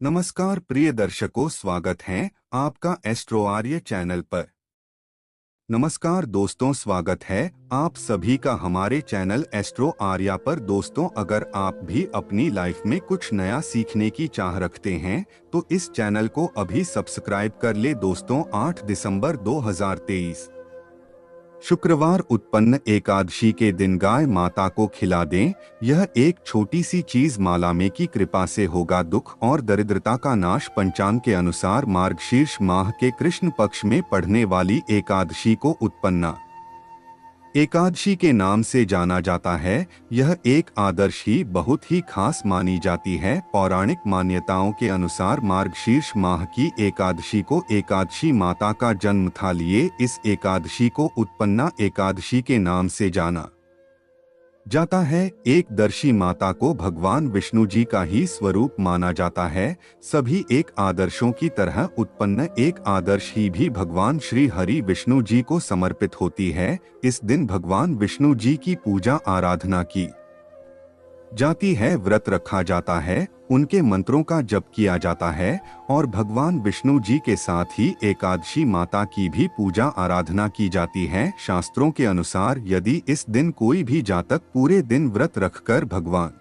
नमस्कार प्रिय दर्शकों, स्वागत है आपका एस्ट्रो आर्य चैनल पर। नमस्कार दोस्तों, स्वागत है आप सभी का हमारे चैनल एस्ट्रो आर्या पर। दोस्तों, अगर आप भी अपनी लाइफ में कुछ नया सीखने की चाह रखते हैं तो इस चैनल को अभी सब्सक्राइब कर ले। दोस्तों, 8 दिसंबर 2023 शुक्रवार उत्पन्न एकादशी के दिन गाय माता को खिला दें। यह एक छोटी सी चीज माला में की कृपा से होगा दुख और दरिद्रता का नाश। पंचांग के अनुसार मार्गशीर्ष माह के कृष्ण पक्ष में पढ़ने वाली एकादशी को उत्पन्ना एकादशी के नाम से जाना जाता है। यह एक आदर्श ही बहुत ही खास मानी जाती है। पौराणिक मान्यताओं के अनुसार मार्गशीर्ष माह की एकादशी को एकादशी माता का जन्म था, लिए इस एकादशी को उत्पन्ना एकादशी के नाम से जाना जाता है। एकदर्शी माता को भगवान विष्णु जी का ही स्वरूप माना जाता है। सभी एक आदर्शों की तरह उत्पन्न एक आदर्श ही भी भगवान श्री हरि विष्णु जी को समर्पित होती है। इस दिन भगवान विष्णु जी की पूजा आराधना की जाती है, व्रत रखा जाता है, उनके मंत्रों का जप किया जाता है और भगवान विष्णु जी के साथ ही एकादशी माता की भी पूजा आराधना की जाती है। शास्त्रों के अनुसार यदि इस दिन कोई भी जातक पूरे दिन व्रत रखकर भगवान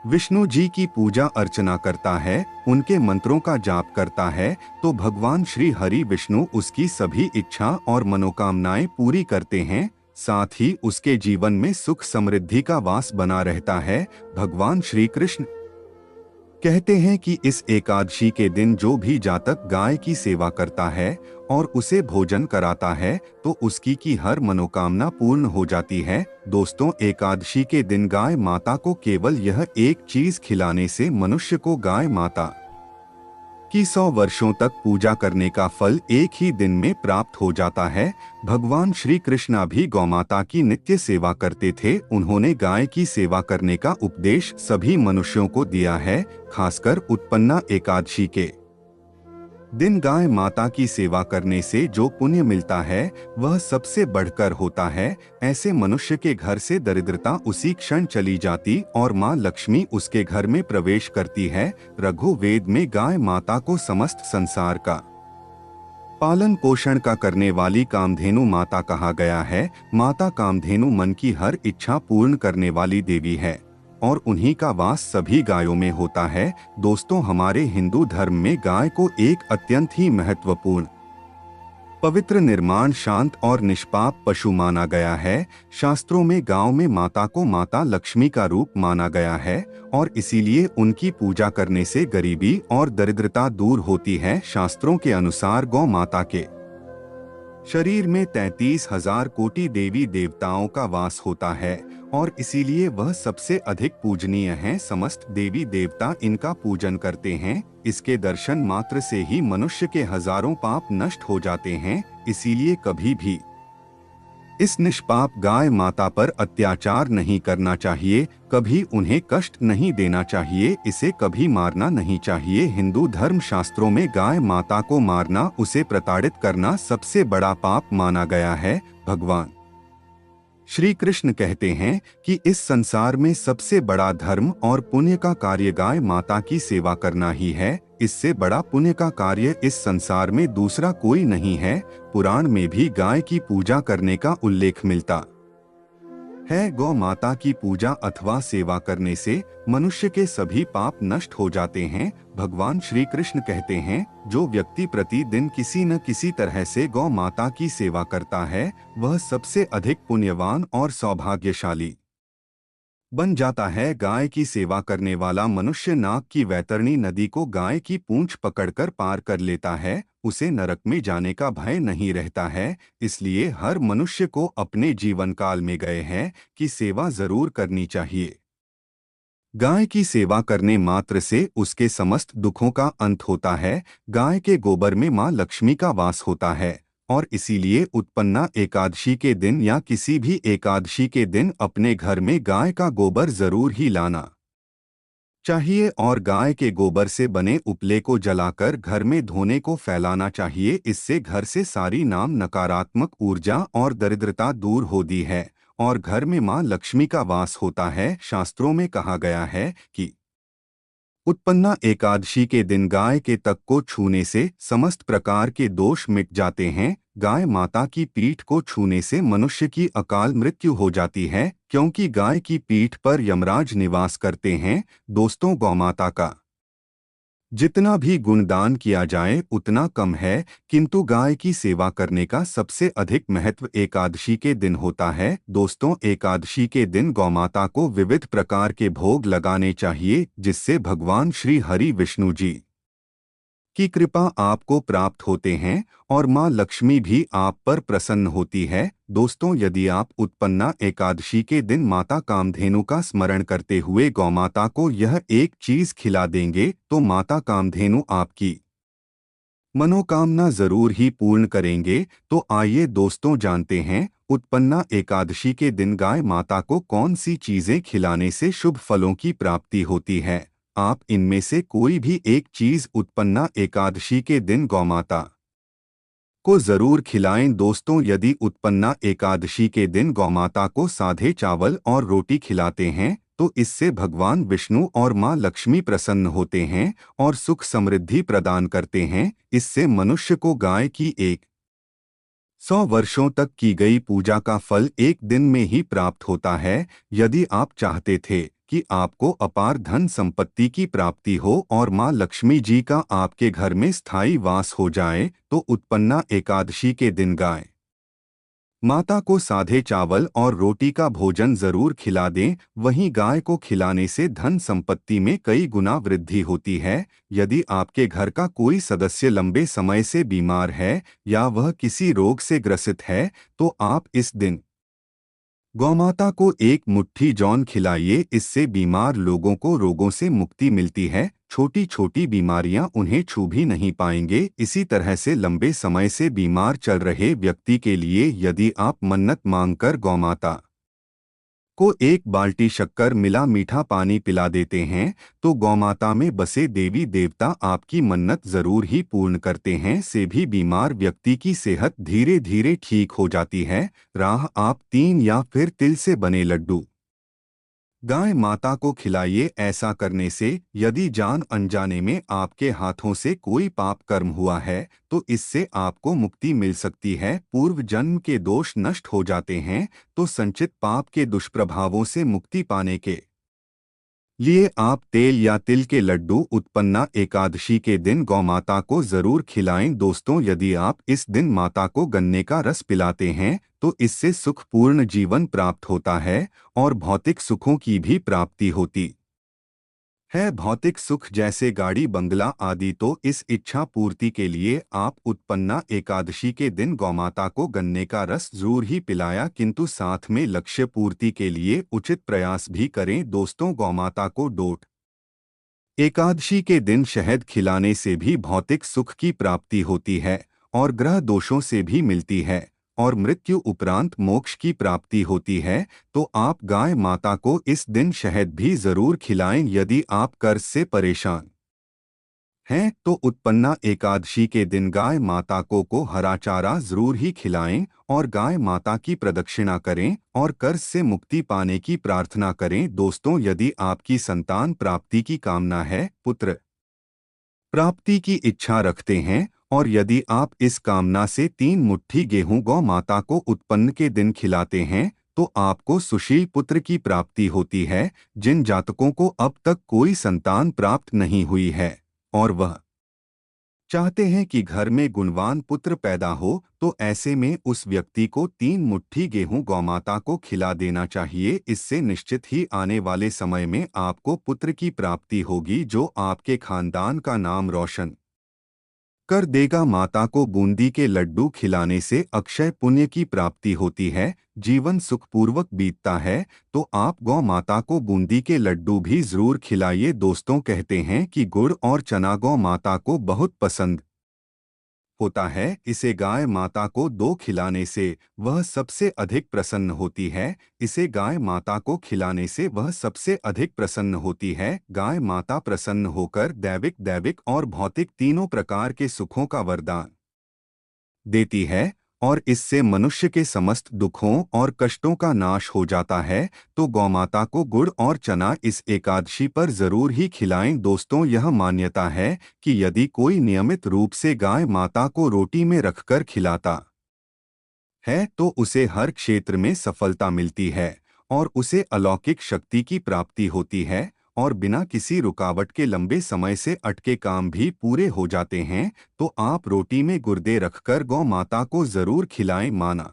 विष्णु जी की पूजा अर्चना करता है, उनके मंत्रों का जाप करता है, तो भगवान श्री हरि विष्णु उसकी सभी इच्छा और मनोकामनाएं पूरी करते हैं। साथ ही उसके जीवन में सुख समृद्धि का वास बना रहता है। भगवान श्री कृष्ण कहते हैं कि इस एकादशी के दिन जो भी जातक गाय की सेवा करता है और उसे भोजन कराता है तो उसकी की हर मनोकामना पूर्ण हो जाती है। दोस्तों, एकादशी के दिन गाय माता को केवल यह एक चीज खिलाने से मनुष्य को गाय माता की 100 वर्षों तक पूजा करने का फल एक ही दिन में प्राप्त हो जाता है। भगवान श्री कृष्ण भी गौमाता की नित्य सेवा करते थे। उन्होंने गाय की सेवा करने का उपदेश सभी मनुष्यों को दिया है। खासकर उत्पन्ना एकादशी के दिन गाय माता की सेवा करने से जो पुण्य मिलता है वह सबसे बढ़कर होता है। ऐसे मनुष्य के घर से दरिद्रता उसी क्षण चली जाती और माँ लक्ष्मी उसके घर में प्रवेश करती है। रघुवेद में गाय माता को समस्त संसार का पालन पोषण का करने वाली कामधेनु माता कहा गया है। माता कामधेनु मन की हर इच्छा पूर्ण करने वाली देवी है और उन्हीं का वास सभी गायों में होता है। दोस्तों, हमारे हिंदू धर्म में गाय को एक अत्यंत ही महत्वपूर्ण, पवित्र, निर्माण, शांत और निष्पाप पशु माना गया है। शास्त्रों में गांव में माता को माता लक्ष्मी का रूप माना गया है और इसीलिए उनकी पूजा करने से गरीबी और दरिद्रता दूर होती है। शास्त्रों के अनुसार गौ माता के शरीर में 33,000 कोटि देवी देवताओं का वास होता है और इसीलिए वह सबसे अधिक पूजनीय हैं। समस्त देवी देवता इनका पूजन करते हैं। इसके दर्शन मात्र से ही मनुष्य के हजारों पाप नष्ट हो जाते हैं। इसीलिए कभी भी इस निष्पाप गाय माता पर अत्याचार नहीं करना चाहिए, कभी उन्हें कष्ट नहीं देना चाहिए, इसे कभी मारना नहीं चाहिए। हिंदू धर्म शास्त्रों में गाय माता को मारना, उसे प्रताड़ित करना सबसे बड़ा पाप माना गया है। भगवान श्री कृष्ण कहते हैं कि इस संसार में सबसे बड़ा धर्म और पुण्य का कार्य गाय माता की सेवा करना ही है। इससे बड़ा पुण्य का कार्य इस संसार में दूसरा कोई नहीं है। पुराण में भी गाय की पूजा करने का उल्लेख मिलता है। गौ माता की पूजा अथवा सेवा करने से मनुष्य के सभी पाप नष्ट हो जाते हैं। भगवान श्री कृष्ण कहते हैं, जो व्यक्ति प्रतिदिन किसी न किसी तरह से गौ माता की सेवा करता है वह सबसे अधिक पुण्यवान और सौभाग्यशाली बन जाता है। गाय की सेवा करने वाला मनुष्य नाग की वैतरणी नदी को गाय की पूंछ पकड़कर पार कर लेता है। उसे नरक में जाने का भय नहीं रहता है। इसलिए हर मनुष्य को अपने जीवन काल में गए हैं कि सेवा जरूर करनी चाहिए। गाय की सेवा करने मात्र से उसके समस्त दुखों का अंत होता है। गाय के गोबर में माँ लक्ष्मी का वास होता है और इसीलिए उत्पन्ना एकादशी के दिन या किसी भी एकादशी के दिन अपने घर में गाय का गोबर जरूर ही लाना चाहिए और गाय के गोबर से बने उपले को जलाकर घर में धोने को फैलाना चाहिए। इससे घर से सारी नाम नकारात्मक ऊर्जा और दरिद्रता दूर होती है और घर में मां लक्ष्मी का वास होता है। शास्त्रों में कहा गया है कि उत्पन्ना एकादशी के दिन गाय के तक को छूने से समस्त प्रकार के दोष मिट जाते हैं। गाय माता की पीठ को छूने से मनुष्य की अकाल मृत्यु हो जाती है, क्योंकि गाय की पीठ पर यमराज निवास करते हैं। दोस्तों, गौमाता का जितना भी गुणदान किया जाए उतना कम है, किंतु गाय की सेवा करने का सबसे अधिक महत्व एकादशी के दिन होता है। दोस्तों, एकादशी के दिन गौमाता को विविध प्रकार के भोग लगाने चाहिए, जिससे भगवान श्री हरि विष्णु जी की कृपा आपको प्राप्त होते हैं और मां लक्ष्मी भी आप पर प्रसन्न होती है। दोस्तों, यदि आप उत्पन्ना एकादशी के दिन माता कामधेनु का स्मरण करते हुए गौमाता को यह एक चीज खिला देंगे तो माता कामधेनु आपकी मनोकामना जरूर ही पूर्ण करेंगे। तो आइए दोस्तों, जानते हैं उत्पन्ना एकादशी के दिन गाय माता को कौन सी चीजें खिलाने से शुभ फलों की प्राप्ति होती है। आप इनमें से कोई भी एक चीज उत्पन्ना एकादशी के दिन गौमाता को जरूर खिलाएं। दोस्तों, यदि उत्पन्ना एकादशी के दिन गौमाता को सादे चावल और रोटी खिलाते हैं तो इससे भगवान विष्णु और मां लक्ष्मी प्रसन्न होते हैं और सुख समृद्धि प्रदान करते हैं। इससे मनुष्य को गाय की 100 वर्षों तक की गई पूजा का फल एक दिन में ही प्राप्त होता है। यदि आप चाहते थे कि आपको अपार धन संपत्ति की प्राप्ति हो और मां लक्ष्मी जी का आपके घर में स्थायी वास हो जाए, तो उत्पन्ना एकादशी के दिन गाय माता को सादे चावल और रोटी का भोजन जरूर खिला दें। वहीं गाय को खिलाने से धन संपत्ति में कई गुना वृद्धि होती है। यदि आपके घर का कोई सदस्य लंबे समय से बीमार है या वह किसी रोग से ग्रसित है, तो आप इस दिन गौमाता को एक मुट्ठी जौन खिलाइए। इससे बीमार लोगों को रोगों से मुक्ति मिलती है। छोटी छोटी बीमारियां उन्हें छू भी नहीं पाएंगे। इसी तरह से लंबे समय से बीमार चल रहे व्यक्ति के लिए यदि आप मन्नत मांगकर गौमाता को एक बाल्टी शक्कर मिला मीठा पानी पिला देते हैं, तो गौमाता में बसे देवी देवता आपकी मन्नत जरूर ही पूर्ण करते हैं। से भी बीमार व्यक्ति की सेहत धीरे धीरे ठीक हो जाती है। राह आप 3 या फिर तिल से बने लड्डू गाय माता को खिलाइए। ऐसा करने से यदि जान अनजाने में आपके हाथों से कोई पाप कर्म हुआ है तो इससे आपको मुक्ति मिल सकती है। पूर्व जन्म के दोष नष्ट हो जाते हैं। तो संचित पाप के दुष्प्रभावों से मुक्ति पाने के लिए आप तेल या तिल के लड्डू उत्पन्ना एकादशी के दिन गौमाता को जरूर खिलाएं। दोस्तों, यदि आप इस दिन माता को गन्ने का रस पिलाते हैं तो इससे सुखपूर्ण जीवन प्राप्त होता है और भौतिक सुखों की भी प्राप्ति होती है। भौतिक सुख जैसे गाड़ी बंगला आदि, तो इस इच्छा पूर्ति के लिए आप उत्पन्ना एकादशी के दिन गौमाता को गन्ने का रस जरूर ही पिलाया, किंतु साथ में लक्ष्य पूर्ति के लिए उचित प्रयास भी करें। दोस्तों, गौमाता को डोट एकादशी के दिन शहद खिलाने से भी भौतिक सुख की प्राप्ति होती है और ग्रह दोषों से भी मिलती है और मृत्यु उपरांत मोक्ष की प्राप्ति होती है। तो आप गाय माता को इस दिन शहद भी जरूर खिलाएं। यदि आप कर्ज से परेशान हैं तो उत्पन्ना एकादशी के दिन गाय माता को हरा चारा जरूर ही खिलाएं और गाय माता की प्रदक्षिणा करें और कर्ज से मुक्ति पाने की प्रार्थना करें। दोस्तों, यदि आपकी संतान प्राप्ति की कामना है, पुत्र प्राप्ति की इच्छा रखते हैं और यदि आप इस कामना से 3 मुट्ठी गेहूं गौ माता को उत्पन्न के दिन खिलाते हैं तो आपको सुशील पुत्र की प्राप्ति होती है। जिन जातकों को अब तक कोई संतान प्राप्त नहीं हुई है और वह चाहते हैं कि घर में गुणवान पुत्र पैदा हो, तो ऐसे में उस व्यक्ति को 3 मुट्ठी गेहूं गौमाता को खिला देना चाहिए। इससे निश्चित ही आने वाले समय में आपको पुत्र की प्राप्ति होगी जो आपके खानदान का नाम रोशन कर देगा। माता को बूंदी के लड्डू खिलाने से अक्षय पुण्य की प्राप्ति होती है, जीवन सुखपूर्वक बीतता है। तो आप गौ माता को बूंदी के लड्डू भी जरूर खिलाइए। दोस्तों, कहते हैं कि गुड़ और चना गौ माता को बहुत पसंद होता है। इसे गाय माता को 2 खिलाने से वह सबसे अधिक प्रसन्न होती है। इसे गाय माता को खिलाने से वह सबसे अधिक प्रसन्न होती है। गाय माता प्रसन्न होकर दैविक और भौतिक तीनों प्रकार के सुखों का वरदान देती है और इससे मनुष्य के समस्त दुखों और कष्टों का नाश हो जाता है। तो गौमाता को गुड़ और चना इस एकादशी पर जरूर ही खिलाएं। दोस्तों, यह मान्यता है कि यदि कोई नियमित रूप से गाय माता को रोटी में रखकर खिलाता है तो उसे हर क्षेत्र में सफलता मिलती है और उसे अलौकिक शक्ति की प्राप्ति होती है और बिना किसी रुकावट के लंबे समय से अटके काम भी पूरे हो जाते हैं। तो आप रोटी में गुर्दे रखकर गौ माता को जरूर खिलाएं। माना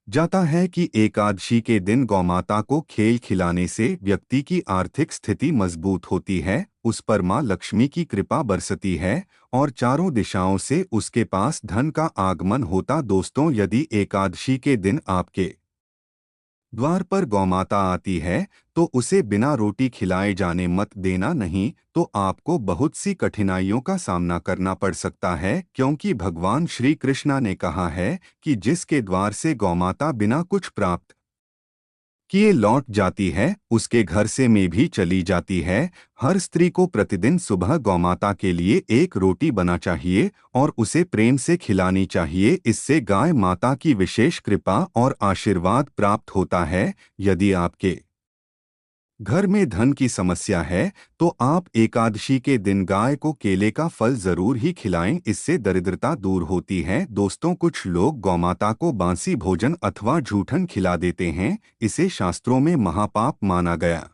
जाता है कि एकादशी के दिन गौमाता को खेल खिलाने से व्यक्ति की आर्थिक स्थिति मजबूत होती है, उस पर मां लक्ष्मी की कृपा बरसती है और चारों दिशाओं से उसके पास धन का आगमन होता। दोस्तों, यदि एकादशी के दिन आपके द्वार पर गौमाता आती है तो उसे बिना रोटी खिलाए जाने मत देना, नहीं तो आपको बहुत सी कठिनाइयों का सामना करना पड़ सकता है, क्योंकि भगवान श्री कृष्णा ने कहा है कि जिसके द्वार से गौमाता बिना कुछ प्राप्त किए लौट जाती है उसके घर से में भी चली जाती है। हर स्त्री को प्रतिदिन सुबह गौमाता के लिए एक रोटी बना चाहिए और उसे प्रेम से खिलानी चाहिए। इससे गाय माता की विशेष कृपा और आशीर्वाद प्राप्त होता है। यदि आपके घर में धन की समस्या है तो आप एकादशी के दिन गाय को केले का फल जरूर ही खिलाएं, इससे दरिद्रता दूर होती है। दोस्तों, कुछ लोग गौमाता को बासी भोजन अथवा जूठन खिला देते हैं, इसे शास्त्रों में महापाप माना गया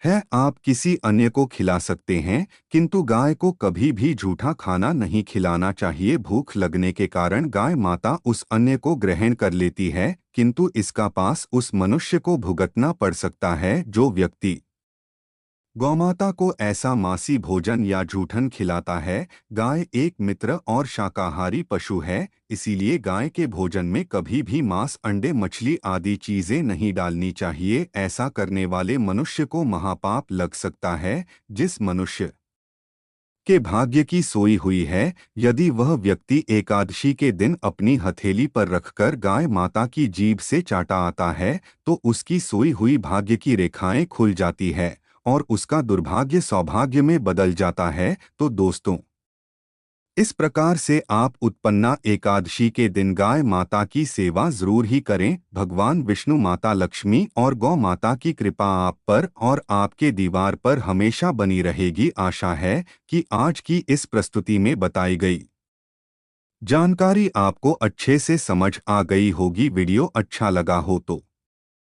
है। आप किसी अन्य को खिला सकते हैं किंतु गाय को कभी भी जूठा खाना नहीं खिलाना चाहिए। भूख लगने के कारण गाय माता उस अन्य को ग्रहण कर लेती है किंतु इसका पास उस मनुष्य को भुगतना पड़ सकता है जो व्यक्ति गौमाता को ऐसा मासी भोजन या जूठन खिलाता है। गाय एक मित्र और शाकाहारी पशु है, इसीलिए गाय के भोजन में कभी भी मांस, अंडे, मछली आदि चीजें नहीं डालनी चाहिए। ऐसा करने वाले मनुष्य को महापाप लग सकता है। जिस मनुष्य के भाग्य की सोई हुई है, यदि वह व्यक्ति एकादशी के दिन अपनी हथेली पर रखकर गाय माता की जीभ से चाटा आता है तो उसकी सोई हुई भाग्य की रेखाएं खुल जाती है और उसका दुर्भाग्य सौभाग्य में बदल जाता है। तो दोस्तों, इस प्रकार से आप उत्पन्ना एकादशी के दिन गाय माता की सेवा जरूर ही करें। भगवान विष्णु, माता लक्ष्मी और गौ माता की कृपा आप पर और आपके दीवार पर हमेशा बनी रहेगी। आशा है कि आज की इस प्रस्तुति में बताई गई जानकारी आपको अच्छे से समझ आ गई होगी। वीडियो अच्छा लगा हो तो